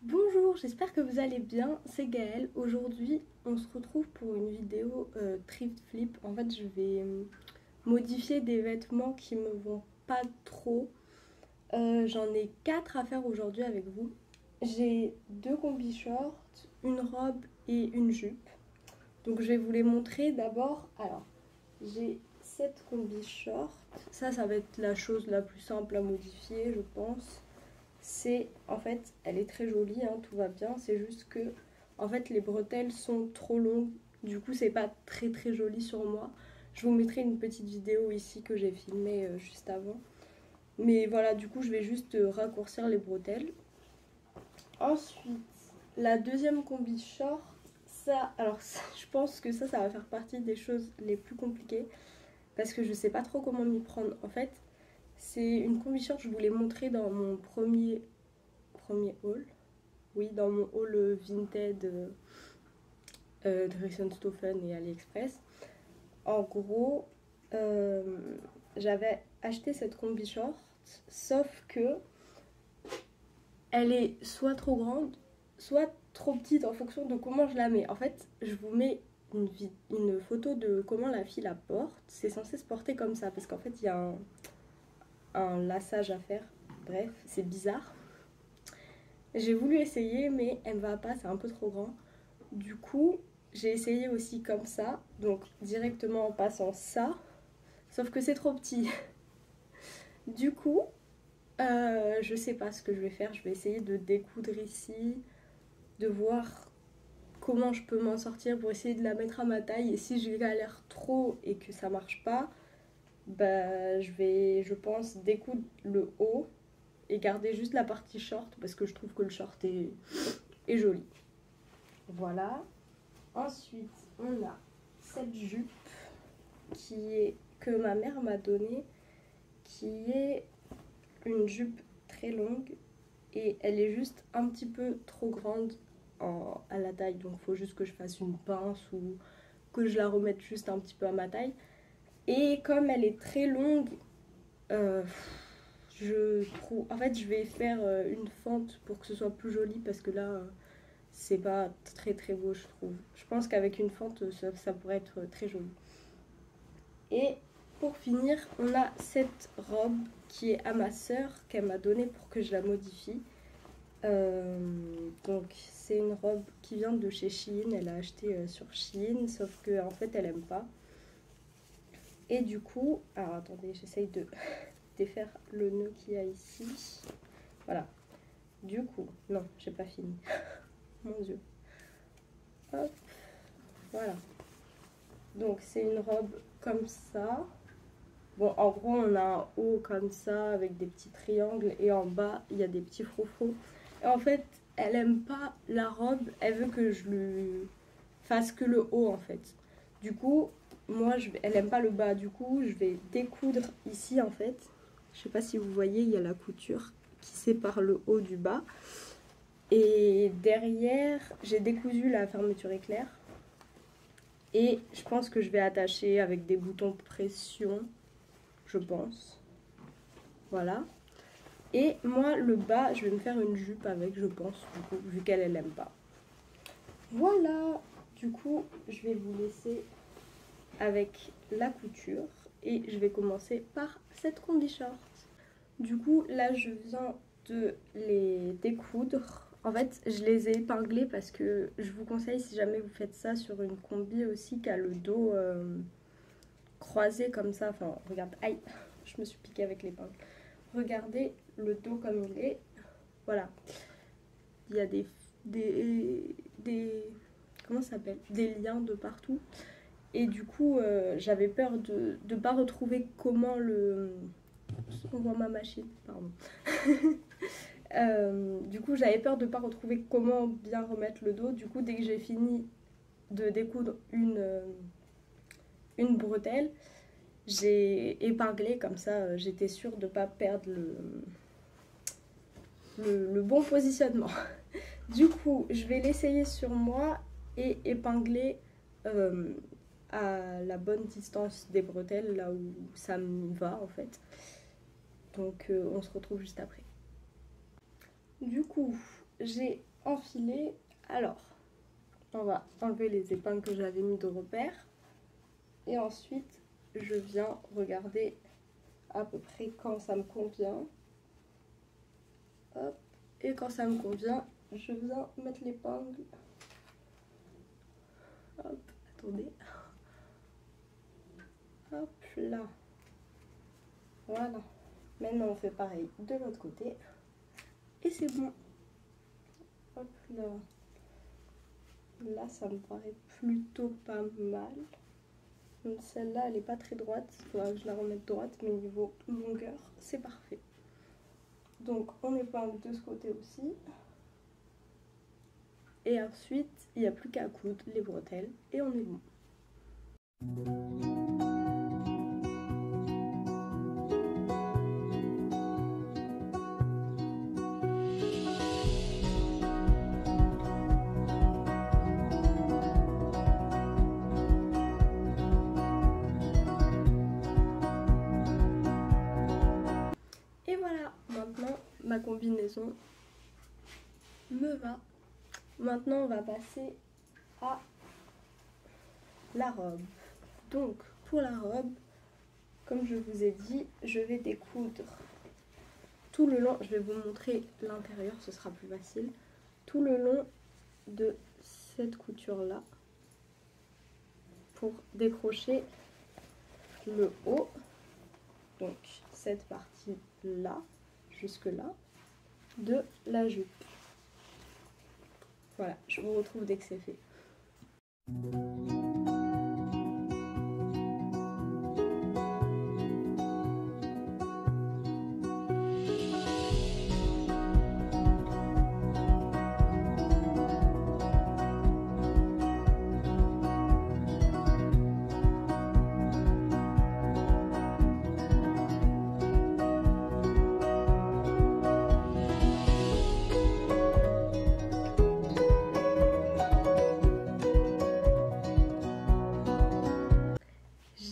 Bonjour, j'espère que vous allez bien, c'est Gaëlle. Aujourd'hui, on se retrouve pour une vidéo thrift flip. En fait, je vais modifier des vêtements qui me vont pas trop. J'en ai 4 à faire aujourd'hui avec vous. J'ai 2 combis shorts, une robe et une jupe. Donc je vais vous les montrer d'abord. Alors, j'ai cette combi short. Ça va être la chose la plus simple à modifier, je pense. C'est, en fait, elle est très jolie, hein, tout va bien. C'est juste que, en fait, les bretelles sont trop longues. Du coup, c'est pas très joli sur moi. Je vous mettrai une petite vidéo ici que j'ai filmée juste avant. Mais voilà, du coup, je vais juste raccourcir les bretelles. Ensuite, la deuxième combi short. Alors, je pense que ça va faire partie des choses les plus compliquées. Parce que je sais pas trop comment m'y prendre. En fait, c'est une combi short, je vous l'ai montré dans mon premier haul. Oui, dans mon haul Vinted de Risenstoffen et AliExpress. En gros, j'avais acheté cette combi short, sauf que elle est soit trop grande, soit trop petite en fonction de comment je la mets. En fait, je vous mets une photo de comment la fille la porte. C'est censé se porter comme ça, parce qu'en fait, il y a un laçage à faire. Bref, c'est bizarre. J'ai voulu essayer, mais elle me va pas, c'est un peu trop grand. Du coup, j'ai essayé aussi comme ça, donc directement en passant ça, sauf que c'est trop petit. Du coup, je sais pas ce que je vais faire. Je vais essayer de découdre ici, de voir comment je peux m'en sortir pour essayer de la mettre à ma taille. Et si je galère trop et que ça marche pas, bah je vais, je pense, découdre le haut et garder juste la partie short parce que je trouve que le short est joli. Voilà. Ensuite, on a cette jupe que ma mère m'a donnée, qui est une jupe très longue et elle est juste un petit peu trop grande à la taille, donc il faut juste que je fasse une pince ou que je la remette juste un petit peu à ma taille. Et comme elle est très longue, en fait je vais faire une fente pour que ce soit plus joli parce que là c'est pas très beau, je trouve. Je pense qu'avec une fente ça pourrait être très joli. Et pour finir, on a cette robe qui est à ma sœur, qu'elle m'a donnée pour que je la modifie. Donc c'est une robe qui vient de chez Shein, elle a acheté sur Shein, sauf que en fait elle aime pas. Et du coup, alors attendez, j'essaye de défaire le nœud qu'il y a ici. Voilà. Du coup, non, j'ai pas fini. Mon Dieu. Hop, voilà. Donc c'est une robe comme ça. Bon, en gros, on a un haut comme ça avec des petits triangles et en bas, il y a des petits froufrous. Et en fait, elle aime pas la robe, elle veut que je lui fasse que le haut en fait. Du coup, moi, elle aime pas le bas. Du coup, je vais découdre ici en fait. Je sais pas si vous voyez, il y a la couture qui sépare le haut du bas. Et derrière, j'ai décousu la fermeture éclair. Et je pense que je vais attacher avec des boutons pression. Je pense. Voilà. Et moi, le bas, je vais me faire une jupe avec, je pense, du coup, vu qu'elle aime pas. Voilà. Du coup, je vais vous laisser avec la couture. Et je vais commencer par cette combi short. Du coup, là, je viens de les découdre. En fait, je les ai épinglés parce que je vous conseille, si jamais vous faites ça sur une combi aussi, qui a le dos croisé comme ça. Enfin, regarde, aïe, je me suis piquée avec l'épingle. Regardez le dos comme il est. Voilà. Il y a des comment ça s'appelle, des liens de partout. Et du coup, j'avais peur de ne pas retrouver comment le... On voit ma machine, pardon. Du coup, j'avais peur de ne pas retrouver comment bien remettre le dos. Du coup, dès que j'ai fini de découdre une bretelle, j'ai épinglé comme ça, j'étais sûre de ne pas perdre le bon positionnement. Du coup, je vais l'essayer sur moi et épingler à la bonne distance des bretelles, là où ça me va en fait. Donc on se retrouve juste après. Du coup, j'ai enfilé. Alors, on va enlever les épingles que j'avais mis de repère. Et ensuite, je viens regarder à peu près quand ça me convient. Hop. Et quand ça me convient, je viens mettre l'épingle. Hop, attendez. Hop là. Voilà. Maintenant, on fait pareil de l'autre côté. Et c'est bon. Hop là. Là, ça me paraît plutôt pas mal. Celle-là, elle est pas très droite. Il faudra que je la remette droite, mais niveau longueur, c'est parfait. Donc, on épingle de ce côté aussi. Et ensuite, il n'y a plus qu'à coudre les bretelles et on est bon. Et voilà, maintenant ma combinaison me va. Maintenant, on va passer à la robe. Donc, pour la robe, comme je vous ai dit, je vais découdre tout le long. Je vais vous montrer l'intérieur, ce sera plus facile. Tout le long de cette couture-là pour décrocher le haut. Donc, cette partie-là, jusque-là, de la jupe. Voilà, je vous retrouve dès que c'est fait.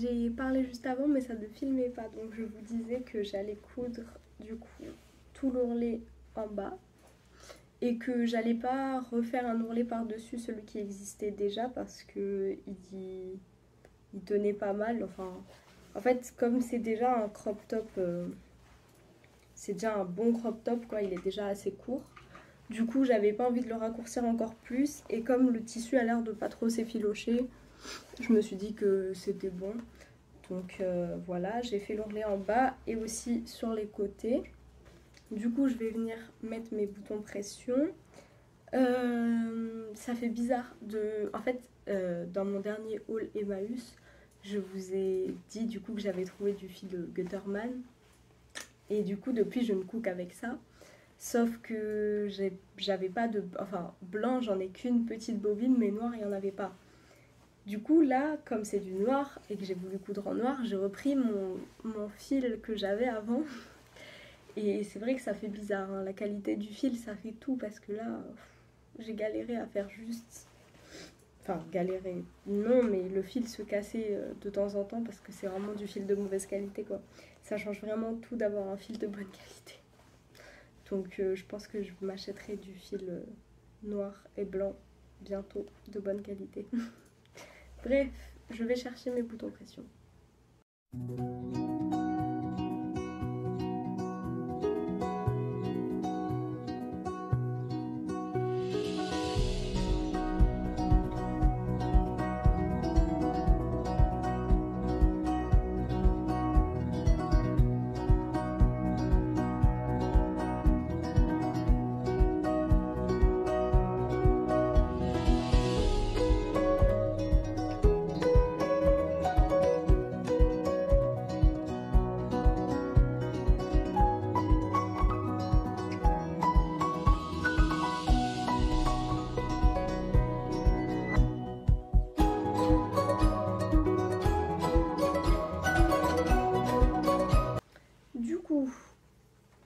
J'ai parlé juste avant, mais ça ne filmait pas, donc je vous disais que j'allais coudre du coup tout l'ourlet en bas et que j'allais pas refaire un ourlet par-dessus celui qui existait déjà parce que il tenait pas mal. Enfin, en fait, comme c'est déjà un crop top, c'est déjà un bon crop top quoi, il est déjà assez court. Du coup, j'avais pas envie de le raccourcir encore plus et comme le tissu a l'air de pas trop s'effilocher, je me suis dit que c'était bon. Donc voilà, j'ai fait l'ourlet en bas et aussi sur les côtés. Du coup, je vais venir mettre mes boutons pression. Ça fait bizarre de... En fait, dans mon dernier haul Emmaüs, je vous ai dit du coup que j'avais trouvé du fil de Gutterman. Et du coup, depuis, je ne couds qu'avec ça. Sauf que j'avais pas de... Enfin, blanc, j'en ai qu'une petite bobine, mais noir, il n'y en avait pas. Du coup, là, comme c'est du noir et que j'ai voulu coudre en noir, j'ai repris mon fil que j'avais avant. Et c'est vrai que ça fait bizarre, hein. La qualité du fil, ça fait tout parce que là, j'ai galéré à faire juste... Enfin, galéré, non, mais le fil se cassait de temps en temps parce que c'est vraiment du fil de mauvaise qualité, quoi. Ça change vraiment tout d'avoir un fil de bonne qualité. Donc, je pense que je m'achèterai du fil noir et blanc bientôt de bonne qualité. Bref, je vais chercher mes boutons pression.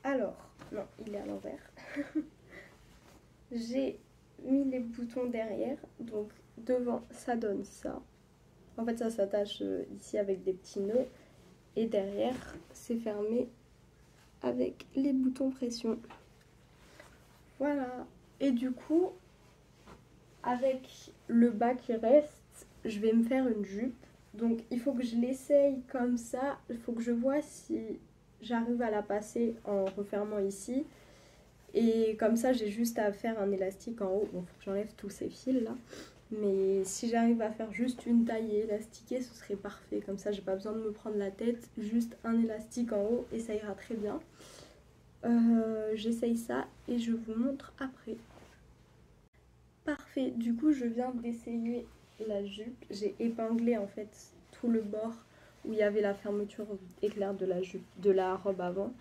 Alors, non, il est à l'envers. J'ai mis les boutons derrière, donc devant ça donne ça. En fait, ça s'attache ici avec des petits nœuds. Et derrière, c'est fermé avec les boutons pression. Voilà. Et du coup, avec le bas qui reste, je vais me faire une jupe. Donc il faut que je l'essaye comme ça. Il faut que je vois si j'arrive à la passer en refermant ici. Et comme ça, j'ai juste à faire un élastique en haut. Bon, il faut que j'enlève tous ces fils là. Mais si j'arrive à faire juste une taille et élastiquer, ce serait parfait. Comme ça, j'ai pas besoin de me prendre la tête. Juste un élastique en haut et ça ira très bien. J'essaye ça et je vous montre après. Parfait, du coup je viens d'essayer la jupe. J'ai épinglé en fait tout le bord où il y avait la fermeture éclair de la jupe, de la robe avant.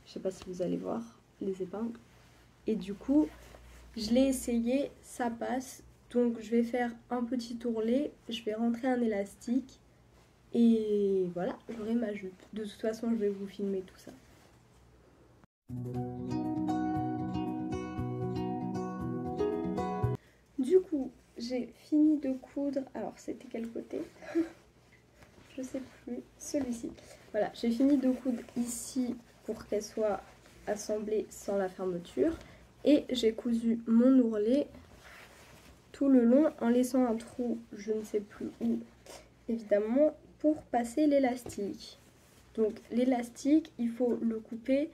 Je sais pas si vous allez voir les épingles. Et du coup, je l'ai essayé, ça passe. Donc je vais faire un petit tourlet, je vais rentrer un élastique et voilà, j'aurai ma jupe. De toute façon, je vais vous filmer tout ça. Du coup, j'ai fini de coudre. Alors, c'était quel côté? Je sais plus. Celui-ci. Voilà, j'ai fini de coudre ici pour qu'elle soit assemblée sans la fermeture. Et j'ai cousu mon ourlet tout le long en laissant un trou, je ne sais plus où, évidemment, pour passer l'élastique. Donc, l'élastique, il faut le couper.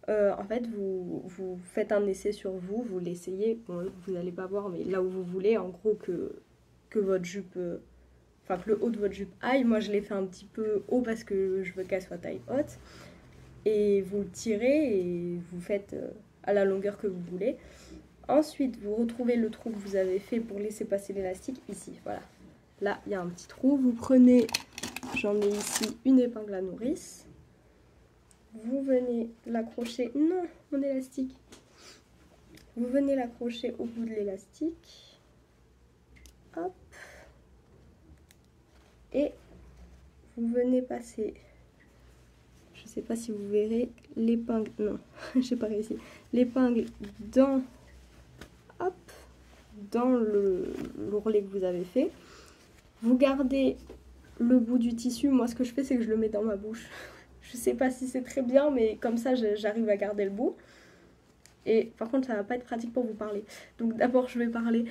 En fait, vous faites un essai sur vous, vous l'essayez, bon, vous n'allez pas voir, mais là où vous voulez, en gros, que votre jupe, enfin que le haut de votre jupe aille. Moi, je l'ai fait un petit peu haut parce que je veux qu'elle soit taille haute. Et vous le tirez et vous faites à la longueur que vous voulez. Ensuite, vous retrouvez le trou que vous avez fait pour laisser passer l'élastique ici, voilà. Là, il y a un petit trou, vous prenez, j'en ai ici une épingle à nourrice. Vous venez l'accrocher, non, mon élastique. Vous venez l'accrocher au bout de l'élastique. Hop. Et vous venez passer, je sais pas si vous verrez, l'épingle, non, j'ai pas réussi. L'épingle dans, hop, dans l'ourlet que vous avez fait. Vous gardez le bout du tissu. Moi, ce que je fais, c'est que je le mets dans ma bouche. Je sais pas si c'est très bien, mais comme ça, j'arrive à garder le bout. Et par contre, ça va pas être pratique pour vous parler. Donc d'abord, je vais parler.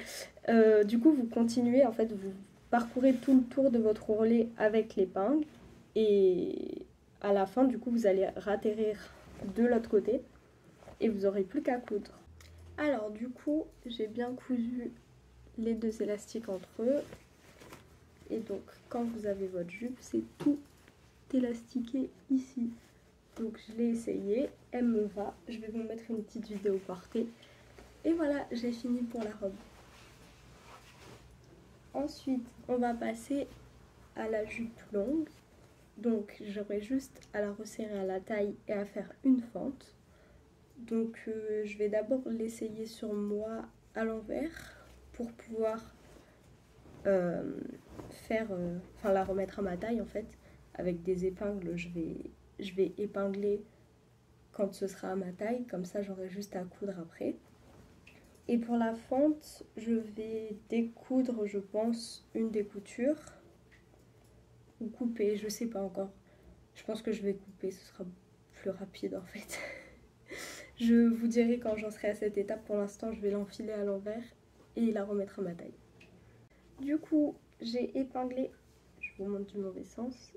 Du coup, vous continuez, en fait, vous parcourez tout le tour de votre ourlet avec l'épingle. Et à la fin, du coup, vous allez ratterrir de l'autre côté. Et vous n'aurez plus qu'à coudre. Alors, du coup, j'ai bien cousu les deux élastiques entre eux. Et donc, quand vous avez votre jupe, c'est tout élastiqué ici. Donc, je l'ai essayé, elle me va. Je vais vous mettre une petite vidéo portée. Et voilà, j'ai fini pour la robe. Ensuite, on va passer à la jupe longue. Donc, j'aurai juste à la resserrer à la taille et à faire une fente. Donc, je vais d'abord l'essayer sur moi à l'envers pour pouvoir la remettre à ma taille en fait. Avec des épingles, je vais épingler quand ce sera à ma taille, comme ça j'aurai juste à coudre après. Et pour la fente, je vais découdre, je pense, une des coutures ou couper, je sais pas encore. Je pense que je vais couper, ce sera plus rapide en fait. Je vous dirai quand j'en serai à cette étape. Pour l'instant, je vais l'enfiler à l'envers et la remettre à ma taille. Du coup, j'ai épinglé, je vous montre du mauvais sens,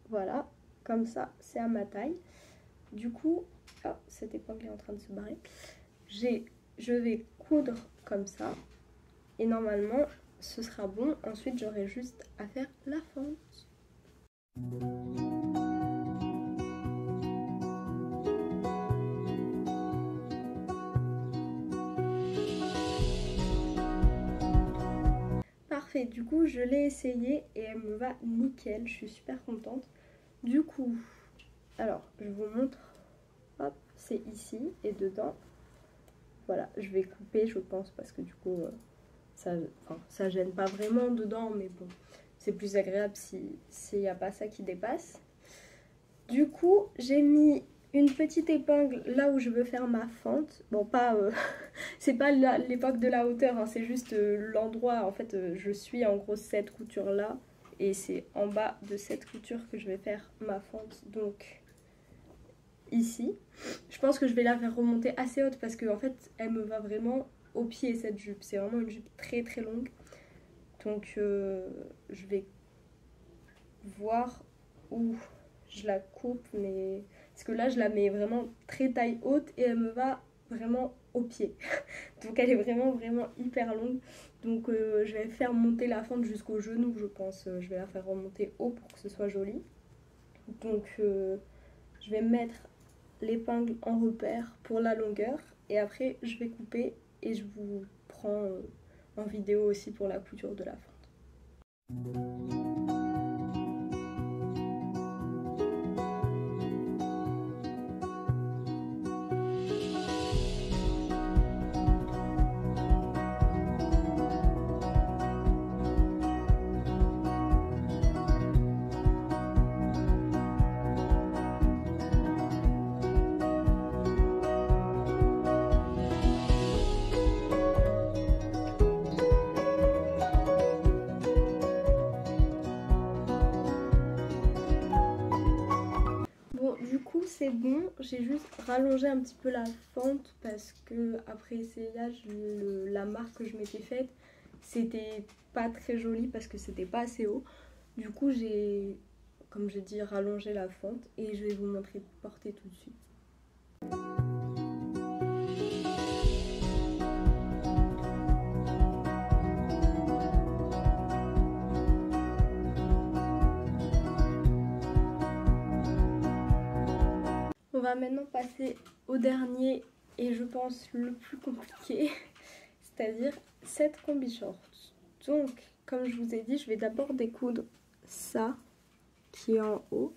voilà, comme ça, c'est à ma taille. Du coup, oh, cette épingle est en train de se barrer. Je vais coudre comme ça, et normalement, ce sera bon. Ensuite, j'aurai juste à faire la fente. Parfait, du coup je l'ai essayé et elle me va nickel, je suis super contente. Du coup, alors je vous montre, hop, c'est ici et dedans. Voilà, je vais couper je pense parce que du coup ça gêne pas vraiment dedans, mais bon, c'est plus agréable s'il n'y a pas ça qui dépasse. Du coup, j'ai mis une petite épingle là où je veux faire ma fente. Bon, pas c'est pas l'époque de la hauteur, hein, c'est juste l'endroit. En fait, je suis en gros cette couture là Et c'est en bas de cette couture que je vais faire ma fente, donc ici. Je pense que je vais la faire remonter assez haute parce qu'en fait elle me va vraiment au pied cette jupe. C'est vraiment une jupe très très longue. Donc je vais voir où je la coupe, mais parce que là je la mets vraiment très taille haute et elle me va vraiment au pied. Donc elle est vraiment vraiment hyper longue. Donc je vais faire monter la fente jusqu'au genou, je pense. Je vais la faire remonter haut pour que ce soit joli. Donc je vais mettre l'épingle en repère pour la longueur et après je vais couper et je vous prends en vidéo aussi pour la couture de la fente. Bon, du coup c'est bon, j'ai juste rallongé un petit peu la fente parce que après essayage, la marque que je m'étais faite, c'était pas très joli parce que c'était pas assez haut. Du coup j'ai, comme j'ai dit, rallongé la fente et je vais vous montrer porter tout de suite. On va maintenant passer au dernier et je pense le plus compliqué, c'est-à-dire cette combi short. Donc, comme je vous ai dit, je vais d'abord découdre ça qui est en haut.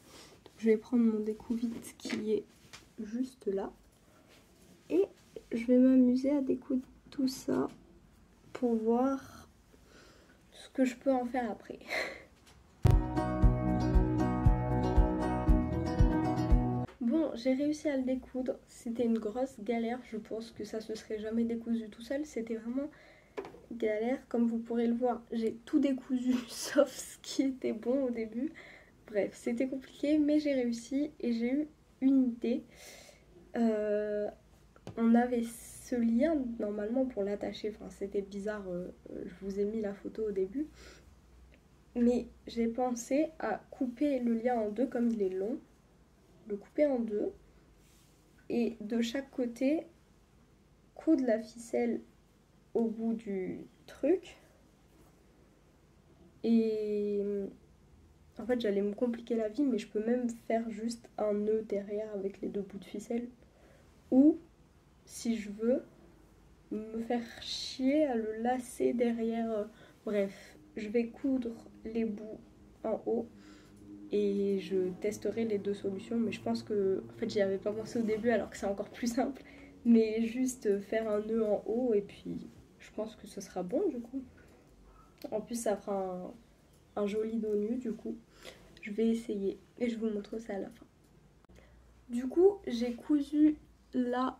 Je vais prendre mon découvite qui est juste là et je vais m'amuser à découdre tout ça pour voir ce que je peux en faire après. Bon, j'ai réussi à le découdre, c'était une grosse galère, je pense que ça se serait jamais décousu tout seul, c'était vraiment galère, comme vous pourrez le voir, j'ai tout décousu sauf ce qui était bon au début. Bref, c'était compliqué mais j'ai réussi et j'ai eu une idée. On avait ce lien normalement pour l'attacher, enfin c'était bizarre, je vous ai mis la photo au début. Mais j'ai pensé à couper le lien en deux comme il est long, le couper en deux et de chaque côté coudre la ficelle au bout du truc. Et en fait j'allais me compliquer la vie mais je peux même faire juste un nœud derrière avec les deux bouts de ficelle. Ou si je veux me faire chier à le lasser derrière. Bref, je vais coudre les bouts en haut et je testerai les deux solutions. Mais je pense que, en fait, j'y avais pas pensé au début alors que c'est encore plus simple. Mais juste faire un nœud en haut et puis je pense que ce sera bon du coup. En plus, ça fera un joli dos nu du coup. Je vais essayer et je vous montre ça à la fin. Du coup, j'ai cousu là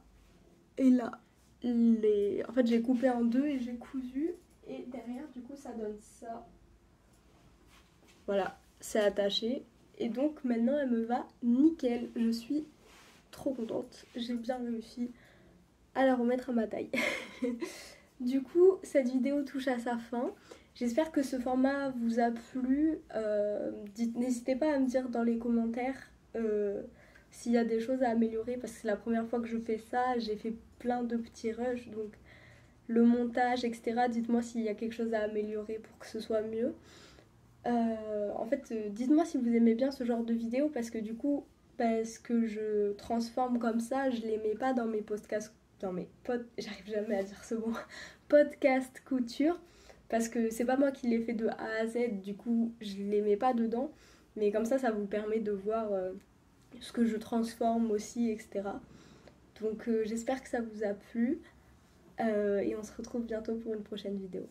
et là. En fait, j'ai coupé en deux et j'ai cousu. Et derrière, du coup, ça donne ça. Voilà, c'est attaché. Et donc, maintenant, elle me va nickel. Je suis trop contente. J'ai bien réussi à la remettre à ma taille. Du coup, cette vidéo touche à sa fin. J'espère que ce format vous a plu. N'hésitez pas à me dire dans les commentaires s'il y a des choses à améliorer parce que c'est la première fois que je fais ça. J'ai fait plein de petits rushs, donc le montage, etc. Dites-moi s'il y a quelque chose à améliorer pour que ce soit mieux. En fait, dites-moi si vous aimez bien ce genre de vidéo parce que du coup, parce que je transforme comme ça, je les mets pas dans mes podcasts, j'arrive jamais à dire ce mot, podcast couture, parce que c'est pas moi qui les fais de A à Z, du coup je les mets pas dedans, mais comme ça vous permet de voir ce que je transforme aussi, etc. Donc j'espère que ça vous a plu et on se retrouve bientôt pour une prochaine vidéo.